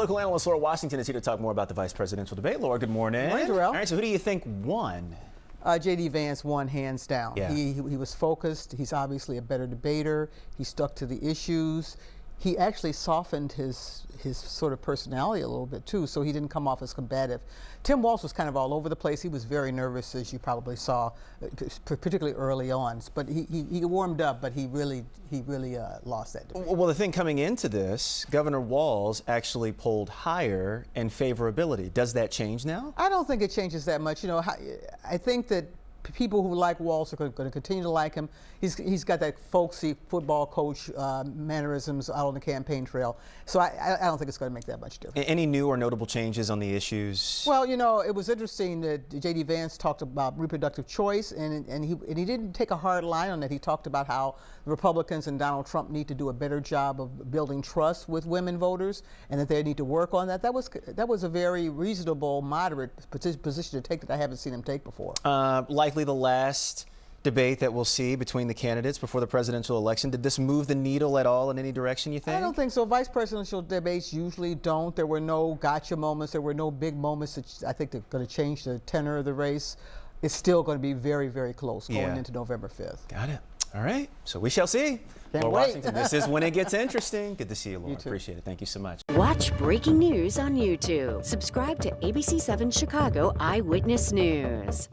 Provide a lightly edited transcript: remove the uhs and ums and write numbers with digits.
Political analyst Laura Washington is here to talk more about the vice presidential debate. Laura, good morning. Good morning, Darrell. All right, so who do you think won? J.D. Vance won hands down. Yeah. He was focused. He's obviously a better debater. He stuck to the issues. He actually softened his sort of personality a little bit too, so he didn't come off as combative. Tim Walz was kind of all over the place. He was very nervous, as you probably saw, particularly early on. But he warmed up, but he really lost that debate. Well, the thing coming into this, Governor Walz actually polled higher in favorability. Does that change now? I don't think it changes that much. You know, I think that people who like Walz are going to continue to like him. He's got that folksy football coach mannerisms out on the campaign trail. So I don't think it's going to make that much difference. Any new or notable changes on the issues? Well, you know, it was interesting that J.D. Vance talked about reproductive choice, and he didn't take a hard line on it. He talked about how the Republicans and Donald Trump need to do a better job of building trust with women voters, and that they need to work on that. That was a very reasonable, moderate position to take that I haven't seen him take before. Likely the last debate that we'll see between the candidates before the presidential election. Did this move the needle at all in any direction, you think? I don't think so. Vice presidential debates usually don't. There were no gotcha moments. There were no big moments that I think they're going to change the tenor of the race. It's still going to be very, very close going into November 5th. Got it. All right. So we shall see. Can't Laura wait. Washington, this is when it gets interesting. Good to see you, Laura. You too. Appreciate it. Thank you so much. Watch breaking news on YouTube. Subscribe to ABC7 Chicago Eyewitness News.